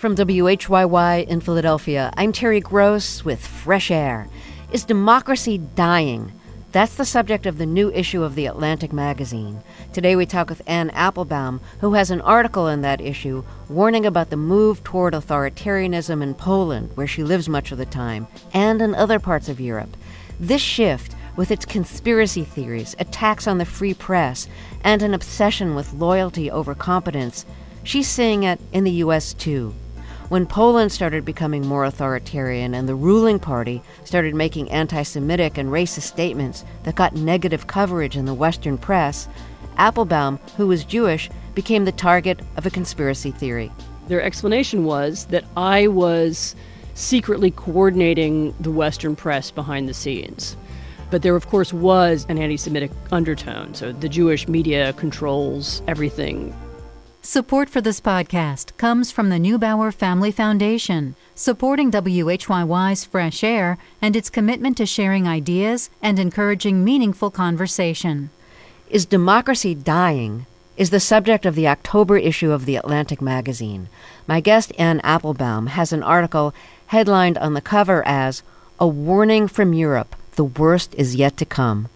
From WHYY in Philadelphia, I'm Terry Gross with Fresh Air. Is democracy dying? That's the subject of the new issue of The Atlantic magazine. Today we talk with Anne Applebaum, who has an article in that issue warning about the move toward authoritarianism in Poland, where she lives much of the time, and in other parts of Europe. This shift, with its conspiracy theories, attacks on the free press, and an obsession with loyalty over competence, she's seeing it in the U.S. too. When Poland started becoming more authoritarian and the ruling party started making anti-Semitic and racist statements that got negative coverage in the Western press, Applebaum, who was Jewish, became the target of a conspiracy theory. Their explanation was that I was secretly coordinating the Western press behind the scenes. But there, of course, was an anti-Semitic undertone, so the Jewish media controls everything. Support for this podcast comes from the Neubauer Family Foundation, supporting WHYY's Fresh Air and its commitment to sharing ideas and encouraging meaningful conversation. Is democracy dying? Is the subject of the October issue of The Atlantic magazine. My guest, Anne Applebaum, has an article headlined on the cover as "A Warning from Europe, the Worst is Yet to Come."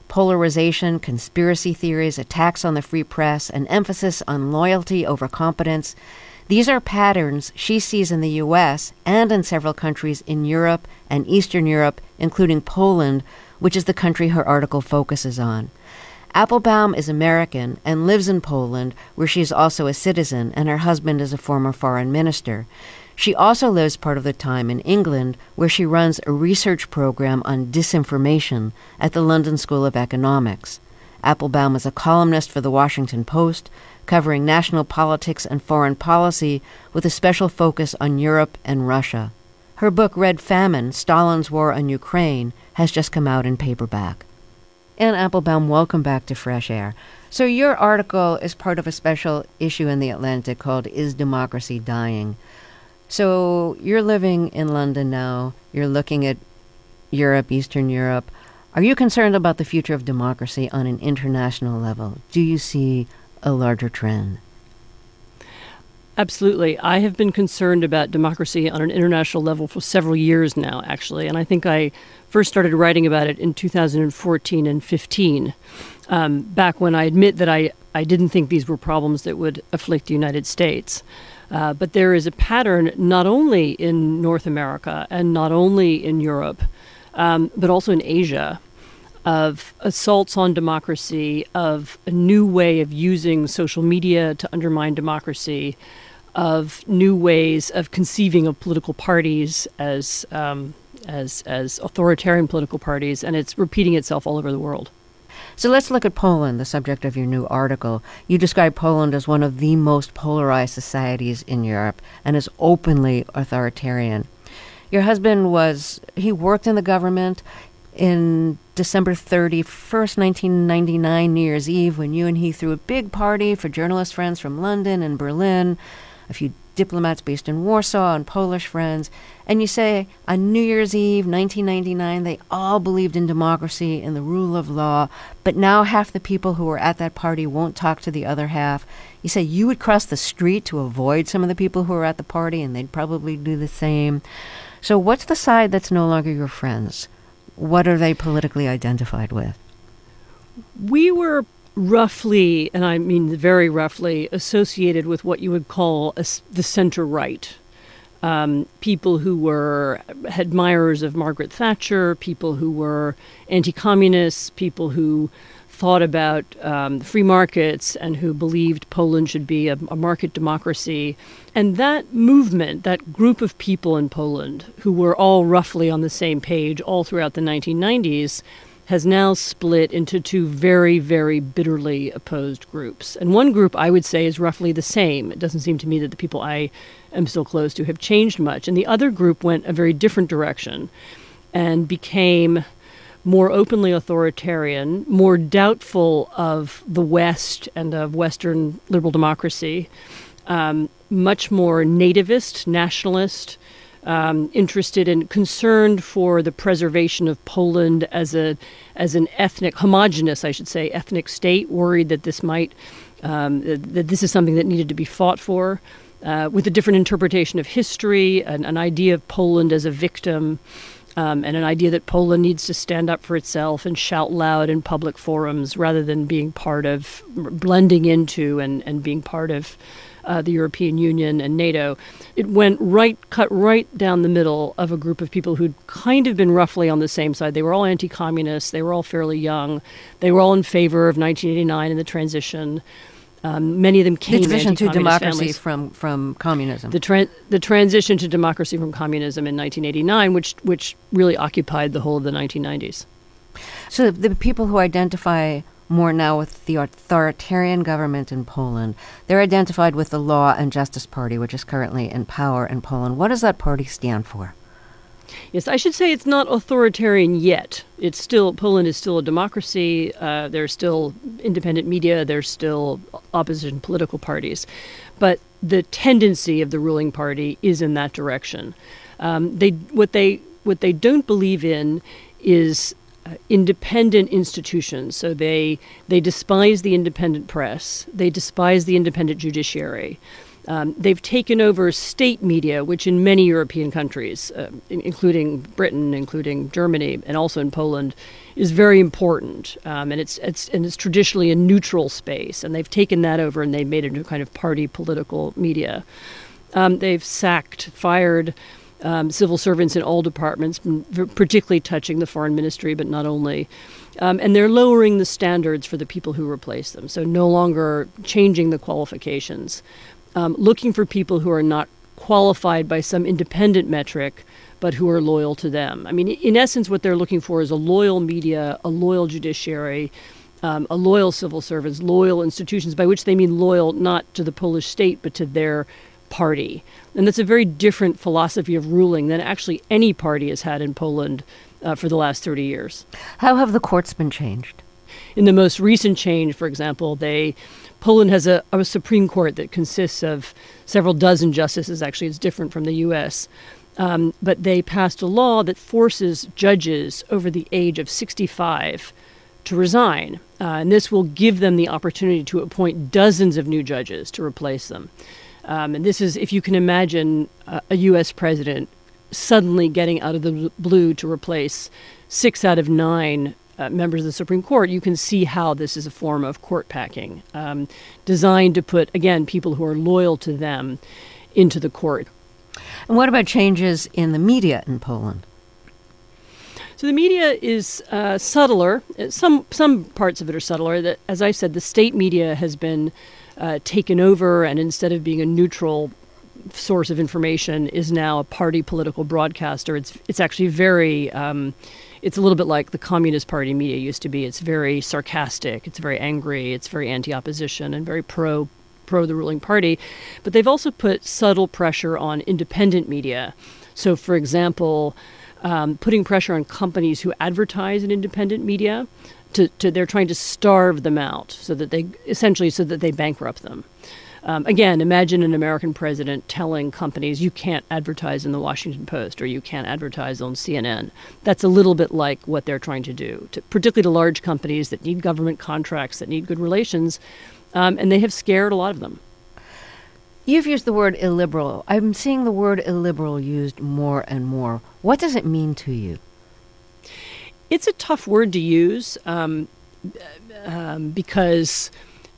Polarization, conspiracy theories, attacks on the free press, an emphasis on loyalty over competence. These are patterns she sees in the U.S. and in several countries in Europe and Eastern Europe, including Poland, which is the country her article focuses on. Applebaum is American and lives in Poland, where she is also a citizen, and her husband is a former foreign minister. She also lives part of the time in England, where she runs a research program on disinformation at the London School of Economics. Applebaum is a columnist for The Washington Post, covering national politics and foreign policy with a special focus on Europe and Russia. Her book, Red Famine: Stalin's War on Ukraine, has just come out in paperback. Anne Applebaum, welcome back to Fresh Air. So your article is part of a special issue in The Atlantic called "Is Democracy Dying?" So you're living in London now. You're looking at Europe, Eastern Europe. Are you concerned about the future of democracy on an international level? Do you see a larger trend? Absolutely. I have been concerned about democracy on an international level for several years now, actually. And I think I first started writing about it in 2014 and 15, back when I admit that I didn't think these were problems that would afflict the United States. But there is a pattern not only in North America and not only in Europe, but also in Asia, of assaults on democracy, of a new way of using social media to undermine democracy, of new ways of conceiving of political parties as authoritarian political parties, and it's repeating itself all over the world. So let's look at Poland, the subject of your new article. You describe Poland as one of the most polarized societies in Europe and as openly authoritarian. Your husband he worked in the government. In December 31st, 1999, New Year's Eve, when you and he threw a big party for journalist friends from London and Berlin, a few diplomats based in Warsaw and Polish friends, and you say on New Year's Eve, 1999, they all believed in democracy and the rule of law, but now half the people who were at that party won't talk to the other half. You say you would cross the street to avoid some of the people who were at the party, and they'd probably do the same. So what's the side that's no longer your friends? What are they politically identified with? We were roughly, and I mean very roughly, associated with what you would call the center-right. People who were admirers of Margaret Thatcher, people who were anti-communists, people who thought about free markets and who believed Poland should be a market democracy. And that movement, that group of people in Poland who were all roughly on the same page all throughout the 1990s has now split into two very, very bitterly opposed groups. And one group, I would say, is roughly the same. It doesn't seem to me that the people I am still close to have changed much. And the other group went a very different direction and became more openly authoritarian, more doubtful of the West and of Western liberal democracy, much more nativist, nationalist, interested and concerned for the preservation of Poland as an ethnic, homogenous, I should say, ethnic state, worried that this might, that this is something that needed to be fought for. with a different interpretation of history, an idea of Poland as a victim, and an idea that Poland needs to stand up for itself and shout loud in public forums rather than being part of, blending into and being part of the European Union and NATO. It cut right down the middle of a group of people who'd kind of been roughly on the same side. They were all anti-communists. They were all fairly young. They were all in favor of 1989 and the transition. Many of them came the transition to democracy families. from communism. The transition to democracy from communism in 1989, which really occupied the whole of the 1990s. So the people who identify more now with the authoritarian government in Poland, they're identified with the Law and Justice Party, which is currently in power in Poland. What does that party stand for? Yes, I should say it's not authoritarian yet. Poland is still a democracy. There's still independent media. There's still opposition political parties. But the tendency of the ruling party is in that direction. What they don't believe in is independent institutions. So they despise the independent press. They despise the independent judiciary. They've taken over state media, which in many European countries, including Britain, including Germany, and also in Poland, is very important. And it's traditionally a neutral space. And they've taken that over and they've made it into kind of party political media. They've fired civil servants in all departments, particularly touching the foreign ministry, but not only. And they're lowering the standards for the people who replace them. So no longer changing the qualifications. Looking for people who are not qualified by some independent metric, but who are loyal to them. I mean, in essence, what they're looking for is a loyal media, a loyal judiciary, a loyal civil servants, loyal institutions, by which they mean loyal not to the Polish state, but to their party. And that's a very different philosophy of ruling than actually any party has had in Poland for the last 30 years. How have the courts been changed? In the most recent change, for example, Poland has a Supreme Court that consists of several dozen justices. Actually, it's different from the U.S. But they passed a law that forces judges over the age of 65 to resign. And this will give them the opportunity to appoint dozens of new judges to replace them. And this is, if you can imagine a U.S. president suddenly getting out of the blue to replace 6 out of 9 members of the Supreme Court, you can see how this is a form of court packing, designed to put, again, people who are loyal to them into the court. And what about changes in the media in Poland? So the media is subtler. Some parts of it are subtler. That, as I said, the state media has been taken over, and instead of being a neutral source of information, is now a party political broadcaster. It's actually very. It's a little bit like the Communist Party media used to be. It's very sarcastic. It's very angry. It's very anti-opposition and very pro the ruling party. But they've also put subtle pressure on independent media. So, for example, putting pressure on companies who advertise in independent media. They're trying to starve them out so that they bankrupt them. Again, imagine an American president telling companies, you can't advertise in the Washington Post or you can't advertise on CNN. That's a little bit like what they're trying to do, particularly to large companies that need government contracts, that need good relations, and they have scared a lot of them. You've used the word illiberal. I'm seeing the word illiberal used more and more. What does it mean to you? It's a tough word to use because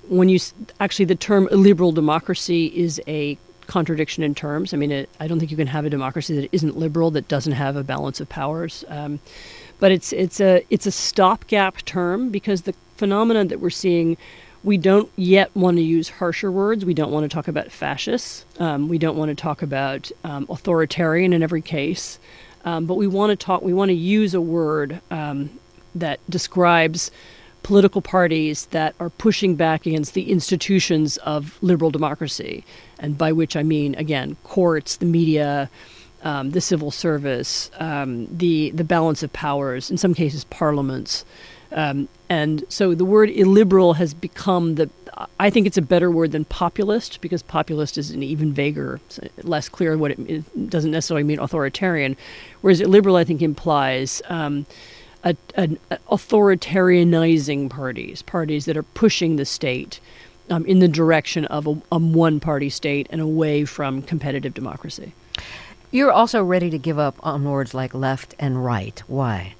the term illiberal democracy is a contradiction in terms. I mean, I don't think you can have a democracy that isn't liberal, that doesn't have a balance of powers. But it's a stopgap term because the phenomenon that we're seeing, we don't yet want to use harsher words. We don't want to talk about fascists. We don't want to talk about authoritarian in every case. But we want to use a word that describes political parties that are pushing back against the institutions of liberal democracy, and by which I mean, again, courts, the media, the civil service, the balance of powers, in some cases parliaments. And so the word illiberal has become I think it's a better word than populist, because populist is an even vaguer, less clear what it doesn't necessarily mean authoritarian, whereas illiberal I think implies authoritarianizing parties that are pushing the state in the direction of a one-party state and away from competitive democracy. You're also ready to give up on words like left and right. Why?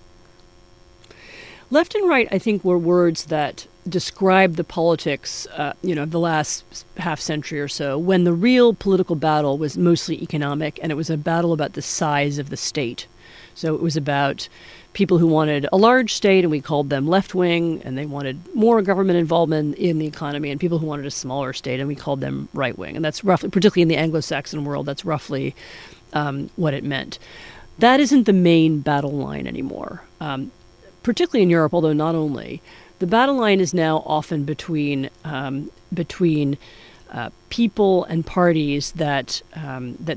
Left and right, I think, were words that describe the politics, of the last half century or so, when the real political battle was mostly economic, and it was a battle about the size of the state. So it was about people who wanted a large state, and we called them left-wing, and they wanted more government involvement in the economy, and people who wanted a smaller state, and we called them right-wing. And that's roughly, particularly in the Anglo-Saxon world, that's roughly what it meant. That isn't the main battle line anymore. Particularly in Europe, although not only, the battle line is now often between people and parties that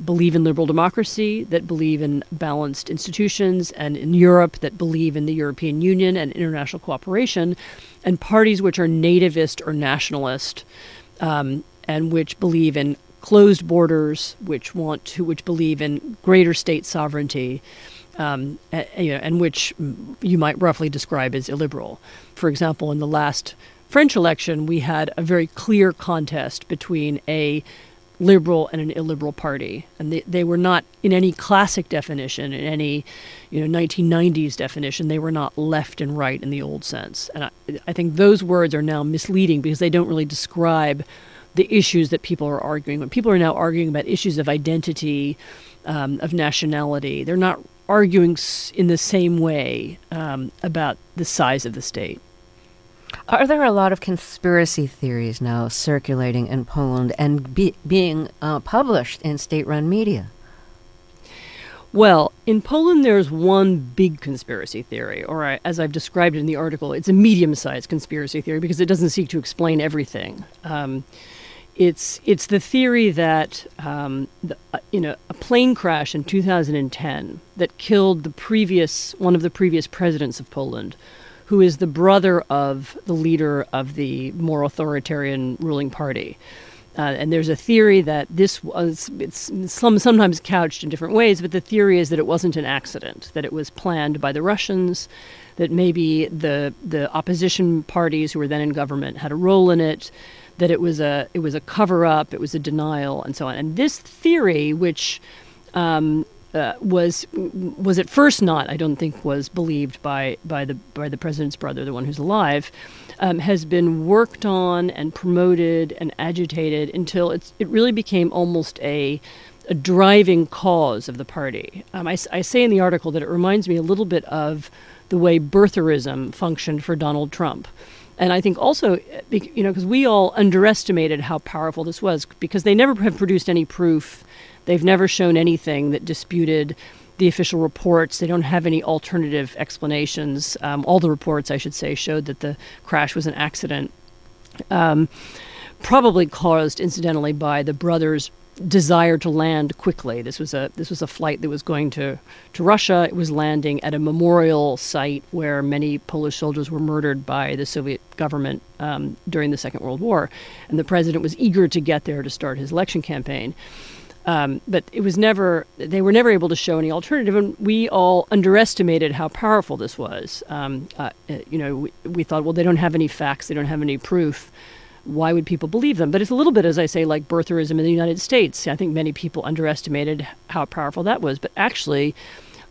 believe in liberal democracy, that believe in balanced institutions, and in Europe that believe in the European Union and international cooperation, and parties which are nativist or nationalist, and which believe in closed borders, which believe in greater state sovereignty. And which you might roughly describe as illiberal. For example, in the last French election, we had a very clear contest between a liberal and an illiberal party, and they were not, in any classic definition, in any 1990s definition, they were not left and right in the old sense. And I think those words are now misleading because they don't really describe the issues that people are arguing. When people are now arguing about issues of identity, of nationality, they're not arguing in the same way about the size of the state. Are there a lot of conspiracy theories now circulating in Poland and being published in state-run media? Well, in Poland, there's one big conspiracy theory, or as I've described it in the article, it's a medium-sized conspiracy theory because it doesn't seek to explain everything. It's the theory that a plane crash in 2010 that killed one of the previous presidents of Poland, who is the brother of the leader of the more authoritarian ruling party. And there's a theory that it's sometimes couched in different ways, but the theory is that it wasn't an accident, that it was planned by the Russians, that maybe the opposition parties who were then in government had a role in it, that it was a cover-up, it was a denial, and so on. And this theory, which was at first not, I don't think, was believed by the president's brother, the one who's alive, has been worked on and promoted and agitated until it really became almost a driving cause of the party. I say in the article that it reminds me a little bit of the way birtherism functioned for Donald Trump. And I think also, because we all underestimated how powerful this was, because they never have produced any proof. They've never shown anything that disputed the official reports. They don't have any alternative explanations. All the reports, I should say, showed that the crash was an accident, probably caused, incidentally, by the brothers' desire to land quickly. This was a flight that was going to Russia. It was landing at a memorial site where many Polish soldiers were murdered by the Soviet government during the Second World War, and the president was eager to get there to start his election campaign. But they were never able to show any alternative, and we all underestimated how powerful this was. We thought, well, they don't have any facts, they don't have any proof. Why would people believe them? But it's a little bit, as I say, like birtherism in the United States. I think many people underestimated how powerful that was, but actually,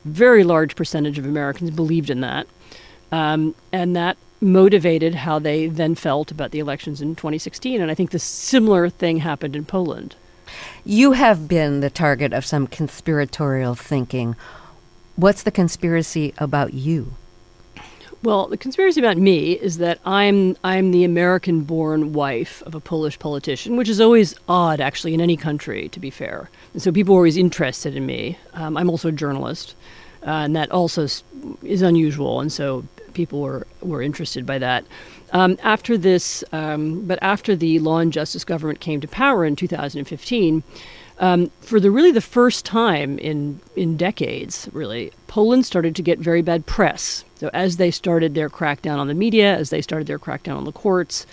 very large percentage of Americans believed in that, and that motivated how they then felt about the elections in 2016. And I think the similar thing happened in Poland. You have been the target of some conspiratorial thinking. What's the conspiracy about you? Well, the conspiracy about me is that I'm the American-born wife of a Polish politician, which is always odd, actually, in any country, to be fair. And so people are always interested in me. I'm also a journalist, and that also is unusual, and so people were interested by that. After the Law and Justice government came to power in 2015, for the first time in decades, really, Poland started to get very bad press. So as they started their crackdown on the media, as they started their crackdown on the courts,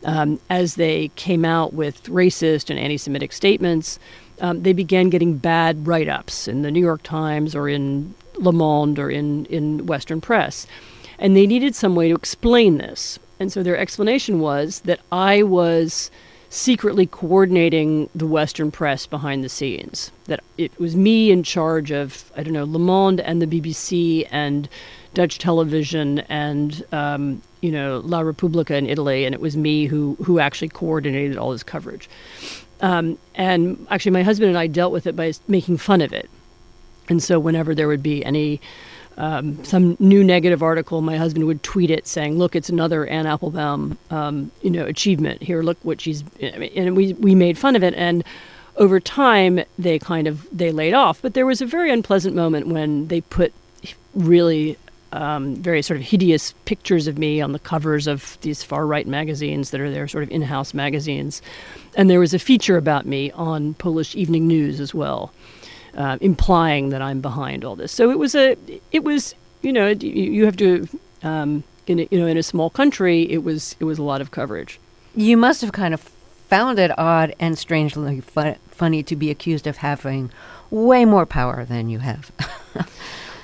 as they came out with racist and anti-Semitic statements, they began getting bad write-ups in the New York Times or in Le Monde or in Western press. And they needed some way to explain this. And so their explanation was that I was secretly coordinating the Western press behind the scenes, that it was me in charge of, I don't know, Le Monde and the BBC and Dutch television and, La Repubblica in Italy, and it was me who actually coordinated all this coverage. And actually, my husband and I dealt with it by making fun of it. And so whenever there would be any some new negative article, my husband would tweet it saying, "Look, it's another Anne Applebaum, achievement. Here, look what she's." And we made fun of it, and over time they laid off. But there was a very unpleasant moment when they put really very sort of hideous pictures of me on the covers of these far-right magazines that are their sort of in-house magazines, and there was a feature about me on Polish Evening News as well. Implying that I'm behind all this. So you have to, in a small country, it was a lot of coverage. You must have kind of found it odd and strangely funny to be accused of having way more power than you have.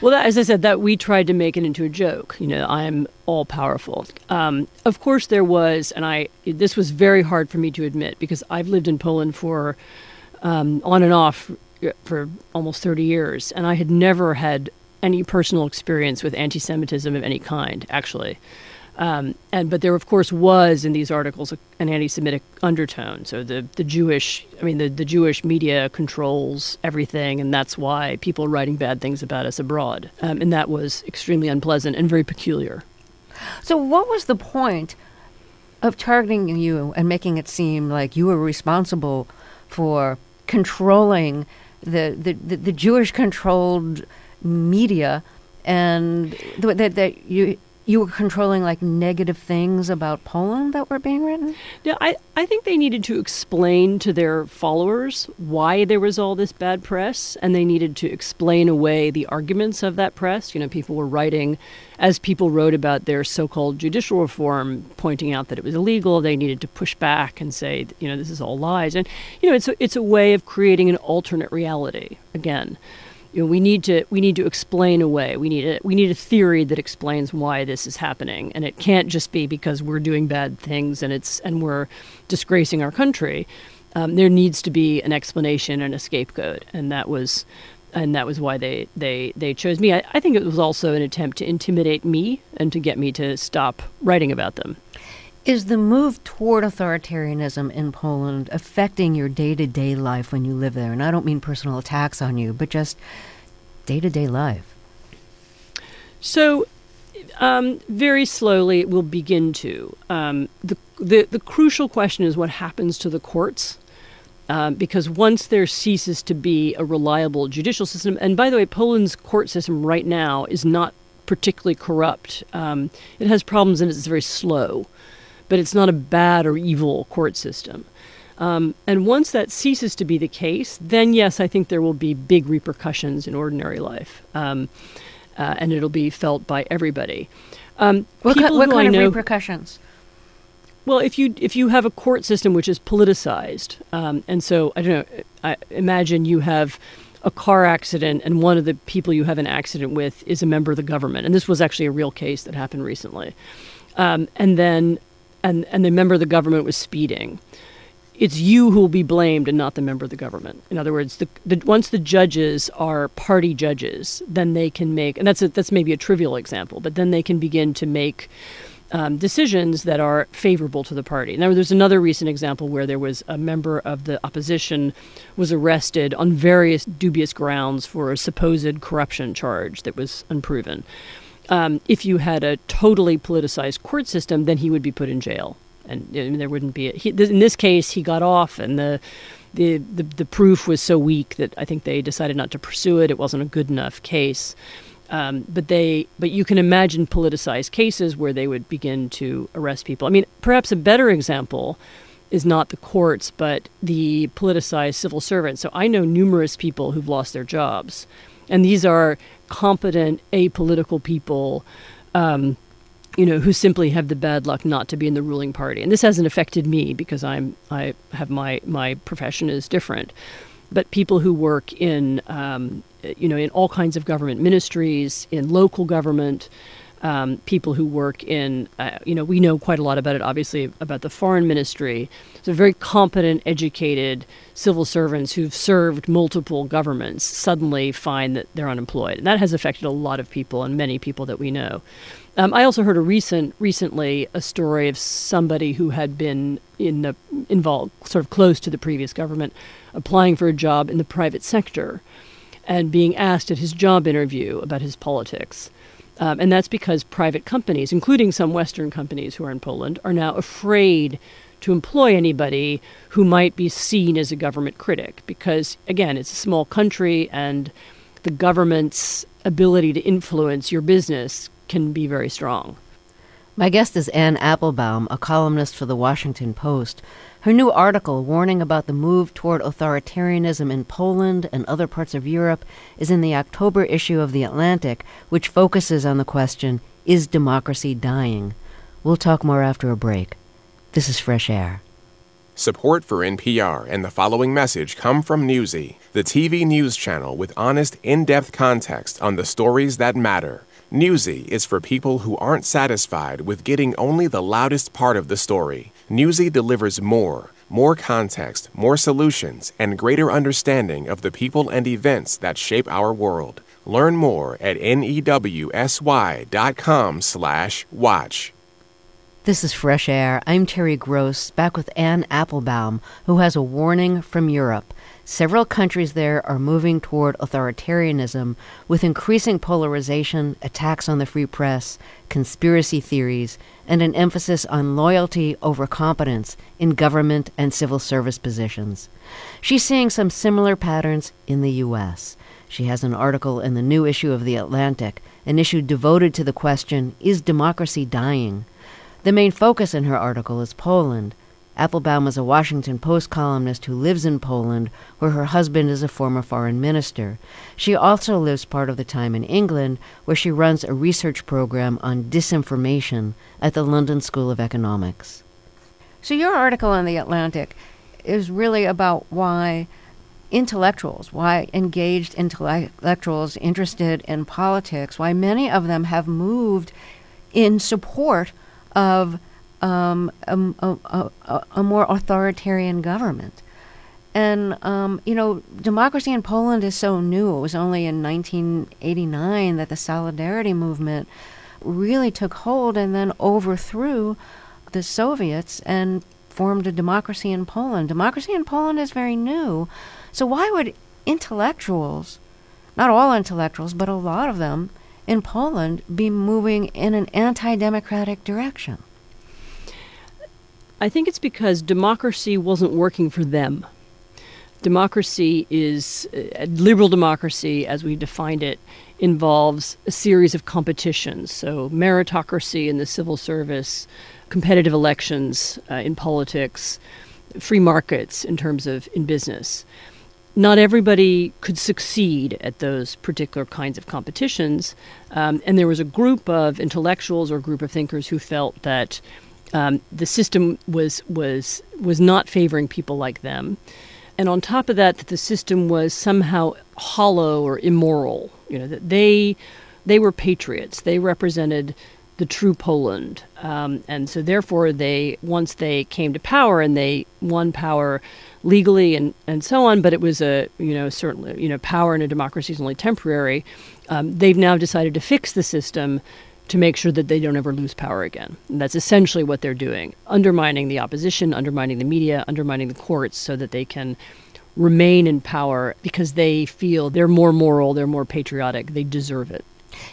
Well, as I said, that we tried to make it into a joke. I'm all powerful. Of course there was, and this was very hard for me to admit because I've lived in Poland for on and off for almost 30 years, and I had never had any personal experience with anti-Semitism of any kind, actually. But there, of course, was in these articles an anti-Semitic undertone. So the Jewish media controls everything, and that's why people are writing bad things about us abroad. And that was extremely unpleasant and very peculiar. So what was the point of targeting you and making it seem like you were responsible for controlling the Jewish-controlled media, and that you were controlling like negative things about Poland that were being written? Yeah, I think they needed to explain to their followers why there was all this bad press, and they needed to explain away the arguments of that press. People were writing, as people wrote about their so-called judicial reform, pointing out that it was illegal. They needed to push back and say, this is all lies. And, it's a way of creating an alternate reality. Again, we need to explain away. We need a theory that explains why this is happening, and it can't just be because we're doing bad things and we're disgracing our country. There needs to be an explanation and a scapegoat, and that was why they chose me. I think it was also an attempt to intimidate me and to get me to stop writing about them. Is the move toward authoritarianism in Poland affecting your day-to-day life when you live there? And I don't mean personal attacks on you, but just day-to-day life. So very slowly it will begin to. The crucial question is what happens to the courts. Because once there ceases to be a reliable judicial system, and by the way, Poland's court system right now is not particularly corrupt. It has problems and it's very slow. But it's not a bad or evil court system. And once that ceases to be the case, then yes, I think there will be big repercussions in ordinary life. And it'll be felt by everybody. What kind of repercussions? Well, if you have a court system which is politicized, and so, I don't know, I imagine you have a car accident and one of the people you have an accident with is a member of the government. And this was actually a real case that happened recently. And the member of the government was speeding. It's you who will be blamed and not the member of the government. In other words, once the judges are party judges, then they can make, and that's maybe a trivial example, but then they can begin to make decisions that are favorable to the party. Now, there's another recent example where there was a member of the opposition was arrested on various dubious grounds for a supposed corruption charge that was unproven. If you had a totally politicized court system, then he would be put in jail, and there wouldn't be. In this case, he got off, and the proof was so weak that I think they decided not to pursue it. It wasn't a good enough case. But you can imagine politicized cases where they would begin to arrest people. I mean, perhaps a better example is not the courts, but the politicized civil servants. So I know numerous people who've lost their jobs, and these are competent, apolitical people, who simply have the bad luck not to be in the ruling party. And this hasn't affected me because I have my profession is different. But people who work in all kinds of government ministries, in local government, people who work in, we know quite a lot about it, obviously, about the foreign ministry. So very competent, educated civil servants who've served multiple governments suddenly find that they're unemployed. And that has affected a lot of people and many people that we know. I also heard recently a story of somebody who had been involved, sort of close to the previous government, applying for a job in the private sector and being asked at his job interview about his politics. And that's because private companies, including some Western companies who are in Poland, are now afraid to employ anybody who might be seen as a government critic. Because, again, it's a small country and the government's ability to influence your business can be very strong. My guest is Anne Applebaum, a columnist for The Washington Post. Her new article warning about the move toward authoritarianism in Poland and other parts of Europe is in the October issue of The Atlantic, which focuses on the question, is democracy dying? We'll talk more after a break. This is Fresh Air. Support for NPR and the following message come from Newsy, the TV news channel with honest, in-depth context on the stories that matter. Newsy is for people who aren't satisfied with getting only the loudest part of the story. Newsy delivers more context, more solutions, and greater understanding of the people and events that shape our world. Learn more at newsy.com/watch. This is Fresh Air. I'm Terry Gross, back with Anne Applebaum, who has a warning from Europe. Several countries there are moving toward authoritarianism with increasing polarization, attacks on the free press, conspiracy theories, and an emphasis on loyalty over competence in government and civil service positions. She's seeing some similar patterns in the U.S. She has an article in the new issue of The Atlantic, an issue devoted to the question, is democracy dying? The main focus in her article is Poland. Applebaum is a Washington Post columnist who lives in Poland, where her husband is a former foreign minister. She also lives part of the time in England, where she runs a research program on disinformation at the London School of Economics. So your article in The Atlantic is really about why engaged intellectuals interested in politics, why many of them have moved in support of a more authoritarian government. And, democracy in Poland is so new. It was only in 1989 that the Solidarity movement really took hold and then overthrew the Soviets and formed a democracy in Poland. Democracy in Poland is very new. So why would intellectuals, not all intellectuals, but a lot of them in Poland, be moving in an anti-democratic direction? I think it's because democracy wasn't working for them. Democracy is, liberal democracy, as we defined it, involves a series of competitions. So meritocracy in the civil service, competitive elections in politics, free markets in terms of in business. Not everybody could succeed at those particular kinds of competitions. And there was a group of intellectuals or a group of thinkers who felt that the system was not favoring people like them. And on top of that the system was somehow hollow or immoral. That they were patriots. They represented the true Poland. And so therefore once they came to power and they won power legally and so on, but it was certainly, power in a democracy is only temporary. They've now decided to fix the system to make sure that they don't ever lose power again. And that's essentially what they're doing, undermining the opposition, undermining the media, undermining the courts so that they can remain in power because they feel they're more moral, they're more patriotic, they deserve it.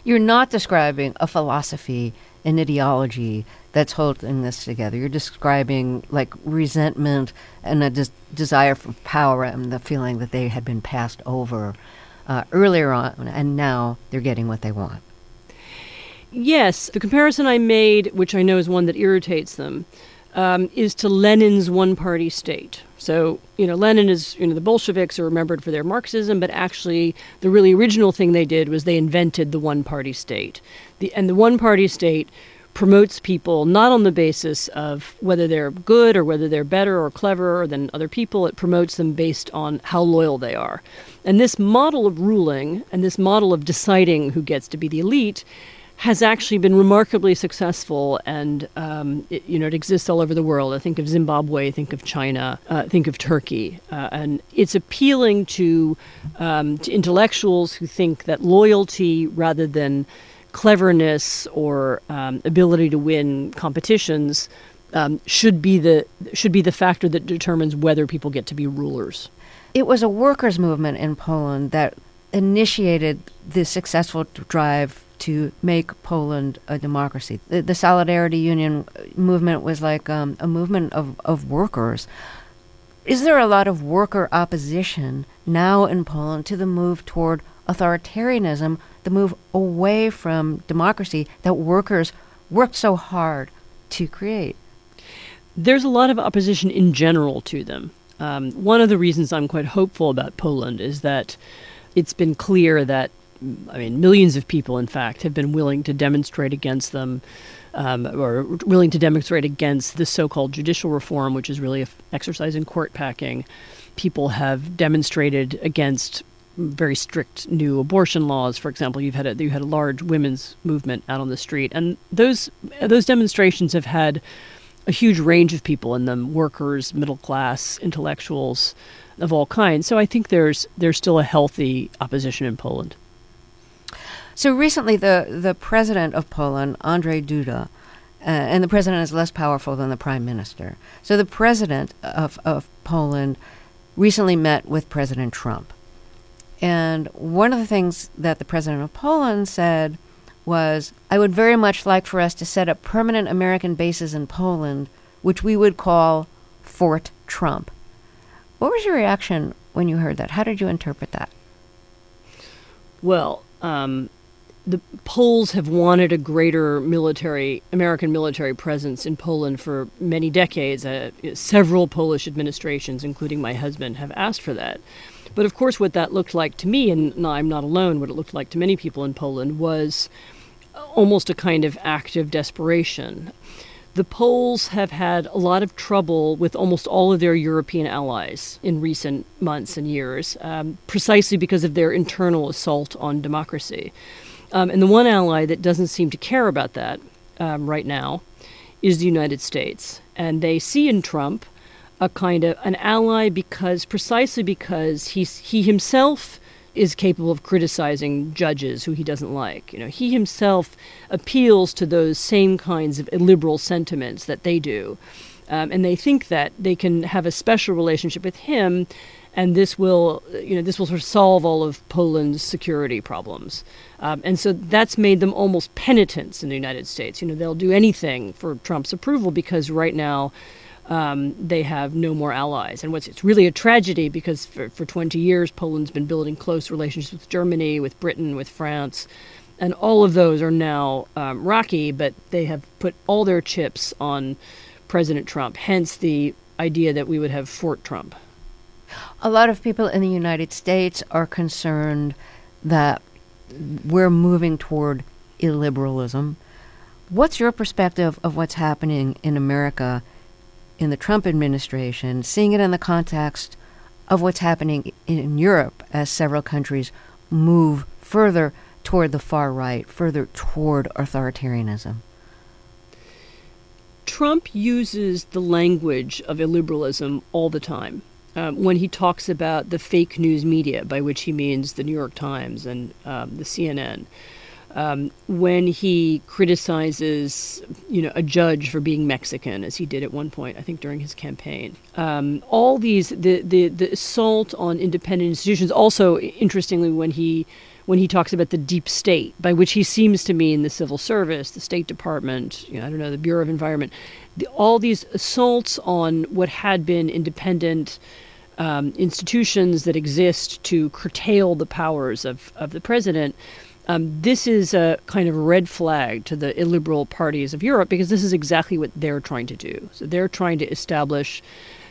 You're not describing a philosophy, an ideology that's holding this together. You're describing like resentment and a desire for power and the feeling that they had been passed over earlier on, and now they're getting what they want. Yes, the comparison I made, which I know is one that irritates them, is to Lenin's one-party state. So, Lenin is, the Bolsheviks are remembered for their Marxism, but actually the really original thing they did was they invented the one-party state. And the one-party state promotes people not on the basis of whether they're good or whether they're better or cleverer than other people. It promotes them based on how loyal they are. And this model of ruling and this model of deciding who gets to be the elite has actually been remarkably successful, and it exists all over the world. I think of Zimbabwe, think of China, think of Turkey, and it's appealing to intellectuals who think that loyalty rather than cleverness or ability to win competitions should be the factor that determines whether people get to be rulers. It was a workers' movement in Poland that initiated the successful drive to make Poland a democracy. The Solidarity Union movement was like a movement of workers. Is there a lot of worker opposition now in Poland to the move toward authoritarianism, the move away from democracy that workers worked so hard to create? There's a lot of opposition in general to them. One of the reasons I'm quite hopeful about Poland is that it's been clear that millions of people, in fact, have been willing to demonstrate against them, or willing to demonstrate against the so-called judicial reform, which is really an exercise in court packing. People have demonstrated against very strict new abortion laws. For example, you had a large women's movement out on the street, and those demonstrations have had a huge range of people in them: workers, middle class, intellectuals of all kinds. So I think there's still a healthy opposition in Poland. So recently, the president of Poland, Andrzej Duda, and the president is less powerful than the prime minister. So the president of Poland recently met with President Trump. And one of the things that the president of Poland said was, "I would very much like for us to set up permanent American bases in Poland, which we would call Fort Trump." What was your reaction when you heard that? How did you interpret that? Well, the Poles have wanted a greater American military presence in Poland for many decades. Several Polish administrations, including my husband, have asked for that. But of course, what that looked like to me, and I'm not alone, what it looked like to many people in Poland was almost a kind of act of desperation. The Poles have had a lot of trouble with almost all of their European allies in recent months and years, precisely because of their internal assault on democracy. And the one ally that doesn't seem to care about that right now is the United States. And they see in Trump a kind of an ally precisely because he himself is capable of criticizing judges who he doesn't like. He himself appeals to those same kinds of illiberal sentiments that they do. And they think that they can have a special relationship with him, and this will sort of solve all of Poland's security problems. And so that's made them almost penitents in the United States. They'll do anything for Trump's approval because right now they have no more allies. And it's really a tragedy because for 20 years, Poland's been building close relationships with Germany, with Britain, with France. And all of those are now rocky, but they have put all their chips on President Trump, hence the idea that we would have Fort Trump. A lot of people in the United States are concerned that we're moving toward illiberalism. What's your perspective of what's happening in America in the Trump administration, seeing it in the context of what's happening in Europe as several countries move further toward the far right, further toward authoritarianism? Trump uses the language of illiberalism all the time. When he talks about the fake news media, by which he means the New York Times and the CNN, when he criticizes, a judge for being Mexican, as he did at one point, I think during his campaign. All these, the assault on independent institutions. Also, interestingly, when he talks about the deep state, by which he seems to mean the civil service, the State Department, the Bureau of Environment, all these assaults on what had been independent institutions that exist to curtail the powers of the president. This is a kind of red flag to the illiberal parties of Europe because this is exactly what they're trying to do. So they're trying to establish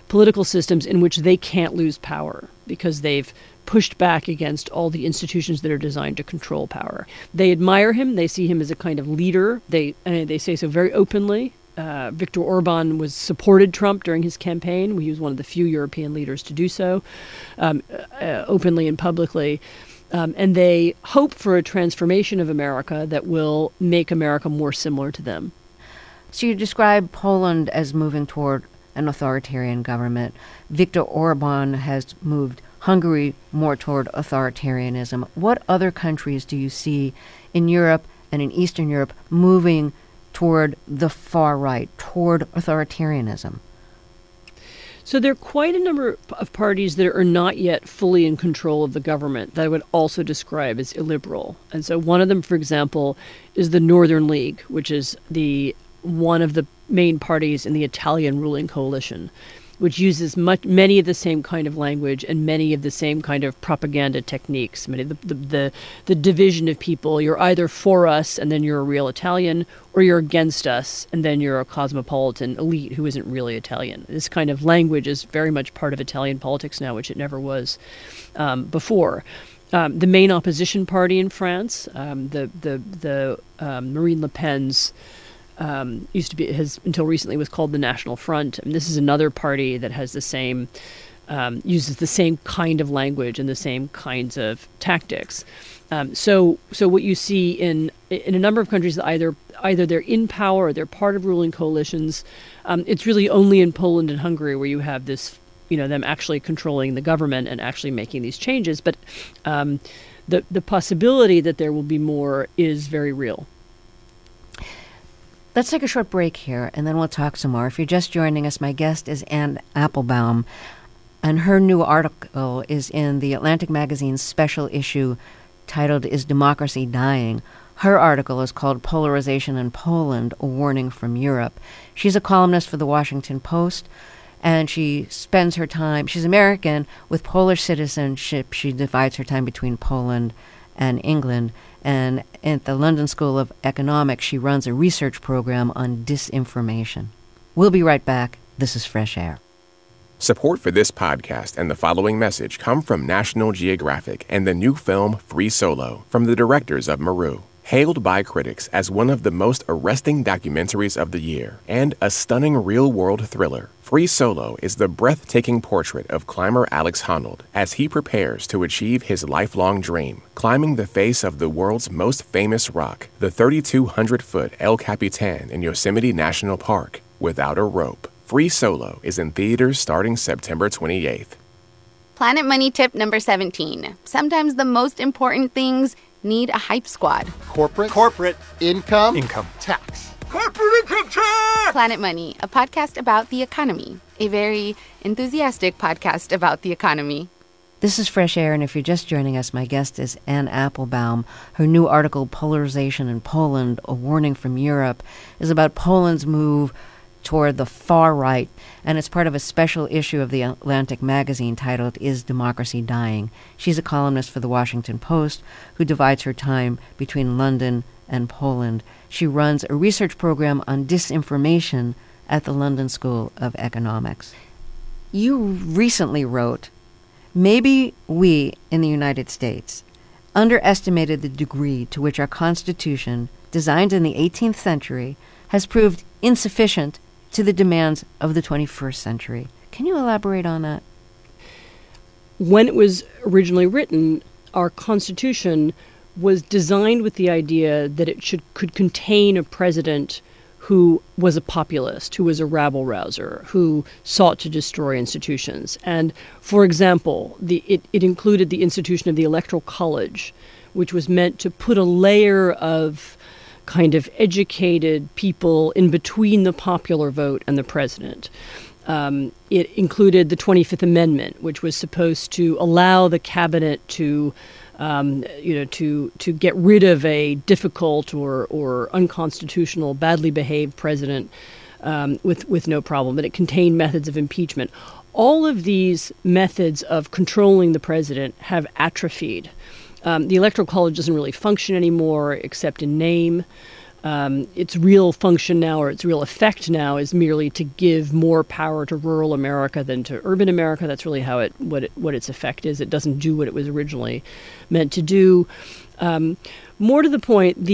political systems in which they can't lose power because they've pushed back against all the institutions that are designed to control power. They admire him. They see him as a kind of leader. They say so very openly. Viktor Orban supported Trump during his campaign. He was one of the few European leaders to do so openly and publicly. And they hope for a transformation of America that will make America more similar to them. So you describe Poland as moving toward an authoritarian government. Viktor Orban has moved Hungary more toward authoritarianism. What other countries do you see in Europe and in Eastern Europe moving toward the far right, toward authoritarianism? So there are quite a number of parties that are not yet fully in control of the government that I would also describe as illiberal. And so one of them, for example, is the Northern League, which is one of the main parties in the Italian ruling coalition, which uses many of the same kind of language and many of the same kind of propaganda techniques. I mean, the division of people, you're either for us and then you're a real Italian, or you're against us and then you're a cosmopolitan elite who isn't really Italian. This kind of language is very much part of Italian politics now, which it never was before. The main opposition party in France, Marine Le Pen's, until recently was called the National Front. And this is another party that has uses the same kind of language and the same kinds of tactics. So what you see in a number of countries, either they're in power or they're part of ruling coalitions. It's really only in Poland and Hungary where you have this, them actually controlling the government and actually making these changes. But the possibility that there will be more is very real. Let's take a short break here, and then we'll talk some more. If you're just joining us, my guest is Anne Applebaum, and her new article is in the Atlantic Magazine's special issue titled Is Democracy Dying? Her article is called Polarization in Poland, A Warning from Europe. She's a columnist for the Washington Post, and she spends her time, she's American with Polish citizenship. She divides her time between Poland and England. And at the London School of Economics, she runs a research program on disinformation. We'll be right back. This is Fresh Air. Support for this podcast and the following message come from National Geographic and the new film Free Solo from the directors of Maru. Hailed by critics as one of the most arresting documentaries of the year and a stunning real-world thriller, Free Solo is the breathtaking portrait of climber Alex Honnold as he prepares to achieve his lifelong dream, climbing the face of the world's most famous rock, the 3,200-foot El Capitan in Yosemite National Park, without a rope. Free Solo is in theaters starting September 28th. Planet Money tip number 17. Sometimes the most important things need a hype squad. Corporate. Income. Tax. Corporate income tax! Planet Money, a podcast about the economy. A very enthusiastic podcast about the economy. This is Fresh Air, and if you're just joining us, my guest is Anne Applebaum. Her new article, Polarization in Poland, A Warning from Europe, is about Poland's move toward the far right, and it's part of a special issue of the Atlantic Magazine titled Is Democracy Dying? She's a columnist for the Washington Post who divides her time between London and Poland. She runs a research program on disinformation at the London School of Economics. You recently wrote, maybe we in the United States underestimated the degree to which our Constitution, designed in the 18th century, has proved insufficient to the demands of the 21st century. Can you elaborate on that? When it was originally written, our Constitution was designed with the idea that it could contain a president who was a populist, who was a rabble-rouser, who sought to destroy institutions. And, for example, it included the institution of the Electoral College, which was meant to put a layer of kind of educated people in between the popular vote and the president. It included the 25th Amendment, which was supposed to allow the cabinet to get rid of a difficult or unconstitutional, badly behaved president with no problem. But it contained methods of impeachment. All of these methods of controlling the president have atrophied. The Electoral College doesn't really function anymore, except in name. Its real function now, or its real effect now, is merely to give more power to rural America than to urban America. That's really what its effect is. It doesn't do what it was originally meant to do. More to the point,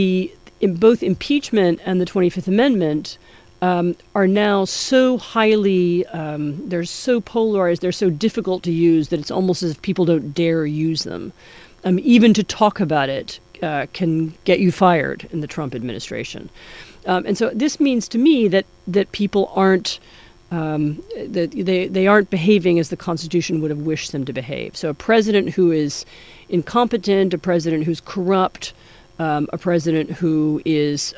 both impeachment and the 25th Amendment are now so highly, they're so polarized, they're so difficult to use that it's almost as if people don't dare use them. even to talk about it can get you fired in the Trump administration. And so this means to me that people aren't that they aren't behaving as the Constitution would have wished them to behave. So a president who is incompetent, a president who's corrupt, a president who is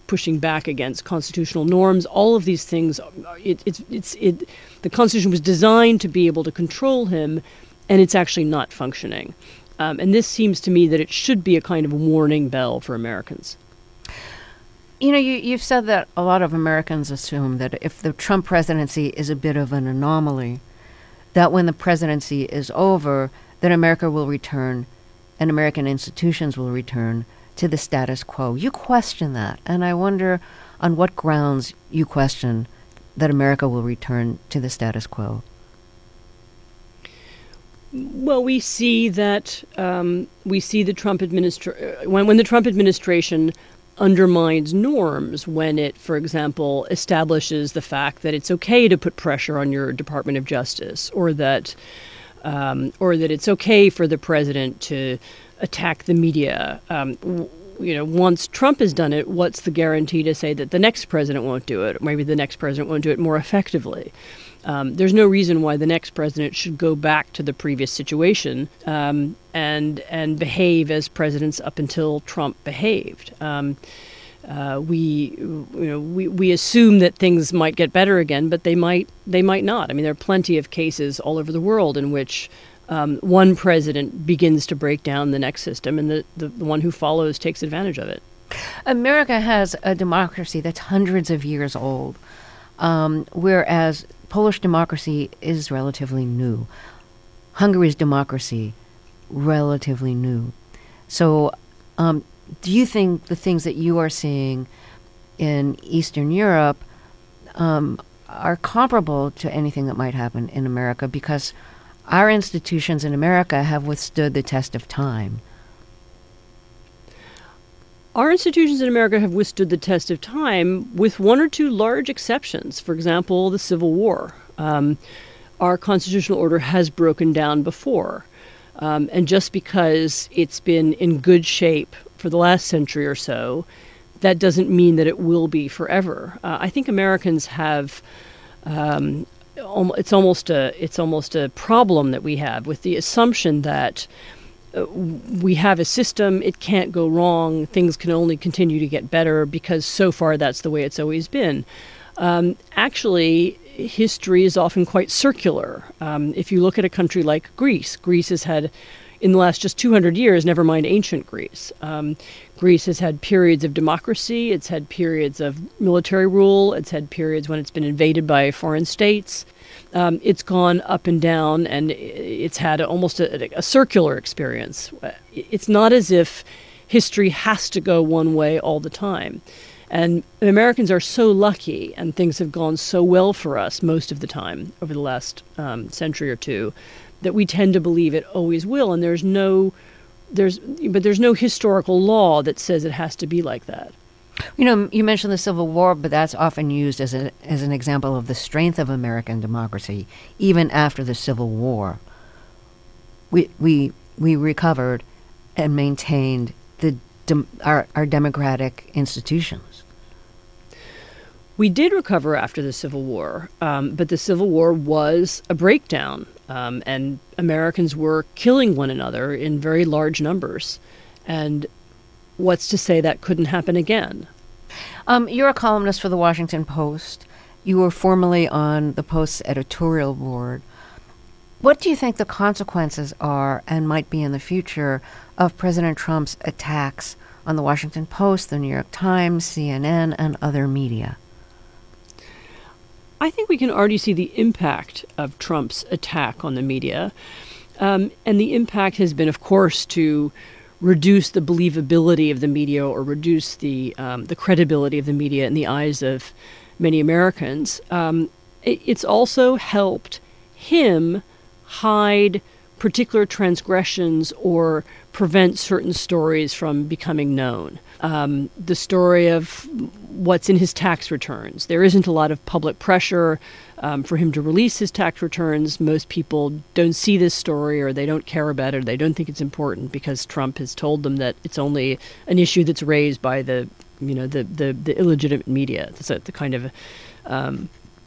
pushing back against constitutional norms, all of these things, the Constitution was designed to be able to control him, and it's actually not functioning. And this seems to me that it should be a kind of warning bell for Americans. You know, you've said that a lot of Americans assume that if the Trump presidency is a bit of an anomaly, that when the presidency is over, that America will return and American institutions will return to the status quo. You question that, and I wonder on what grounds you question that America will return to the status quo. Well, we see that the Trump when the Trump administration undermines norms, when it, for example, establishes the fact that it's okay to put pressure on your Department of Justice, or that it's okay for the president to attack the media. Once Trump has done it, what's the guarantee to say that the next president won't do it? Or maybe the next president won't do it more effectively. There's no reason why the next president should go back to the previous situation and behave as presidents up until Trump behaved. We assume that things might get better again, but they might not. I mean, there are plenty of cases all over the world in which one president begins to break down the next system, and the one who follows takes advantage of it. America has a democracy that's hundreds of years old, whereas Polish democracy is relatively new. Hungary's democracy, relatively new. So do you think the things that you are seeing in Eastern Europe are comparable to anything that might happen in America? Because our institutions in America have withstood the test of time. Our institutions in America have withstood the test of time, with one or two large exceptions. For example, the Civil War. Our constitutional order has broken down before. And just because it's been in good shape for the last century or so, that doesn't mean that it will be forever. I think Americans have it's almost a problem that we have with the assumption that we have a system, it can't go wrong, things can only continue to get better because so far that's the way it's always been. Actually, history is often quite circular. If you look at a country like Greece, Greece has had, in the last just 200 years, never mind ancient Greece, Greece has had periods of democracy, it's had periods of military rule, it's had periods when it's been invaded by foreign states. It's gone up and down, and it's had almost a circular experience. It's not as if history has to go one way all the time. And Americans are so lucky, and things have gone so well for us most of the time over the last century or two, that we tend to believe it always will. And there's no historical law that says it has to be like that. You know, you mentioned the Civil War, but that's often used as an example of the strength of American democracy. Even after the Civil War, we recovered and maintained our democratic institutions. We did recover after the Civil War, but the Civil War was a breakdown, and Americans were killing one another in very large numbers. And what's to say that couldn't happen again? You're a columnist for the Washington Post. You were formerly on the Post's editorial board. What do you think the consequences are and might be in the future of President Trump's attacks on the Washington Post, the New York Times, CNN, and other media? I think we can already see the impact of Trump's attack on the media. And the impact has been, of course, to reduce the believability of the media, or reduce the credibility of the media in the eyes of many Americans. It's also helped him hide particular transgressions or prevent certain stories from becoming known. The story of what's in his tax returns. There isn't a lot of public pressure for him to release his tax returns. Most people don't see this story, or they don't care about it, or they don't think it's important because Trump has told them that it's only an issue that's raised by the illegitimate media. It's the kind of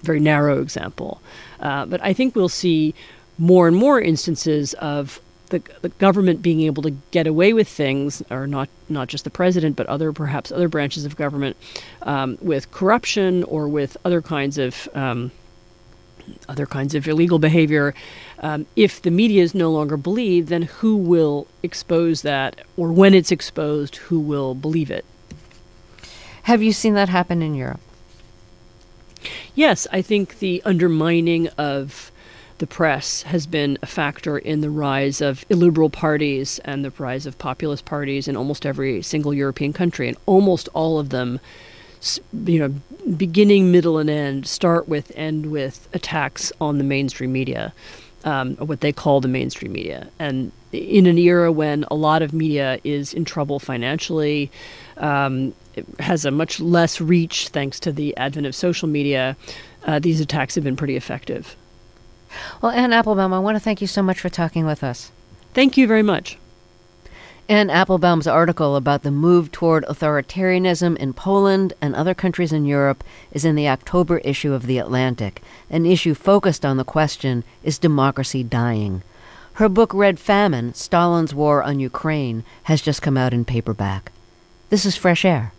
very narrow example. But I think we'll see more and more instances of the government being able to get away with things, or not just the president, but perhaps other branches of government, with corruption or with other kinds of illegal behavior. If the media is no longer believed, then who will expose that? Or when it's exposed, who will believe it? Have you seen that happen in Europe? Yes, I think the undermining of the press has been a factor in the rise of illiberal parties and the rise of populist parties in almost every single European country. And almost all of them, beginning, middle, and end with attacks on the mainstream media, or what they call the mainstream media. And in an era when a lot of media is in trouble financially, it has a much less reach thanks to the advent of social media, these attacks have been pretty effective. Well, Anne Applebaum, I want to thank you so much for talking with us. Thank you very much. Anne Applebaum's article about the move toward authoritarianism in Poland and other countries in Europe is in the October issue of The Atlantic. An issue focused on the question, is democracy dying? Her book, Red Famine, Stalin's War on Ukraine, has just come out in paperback. This is Fresh Air.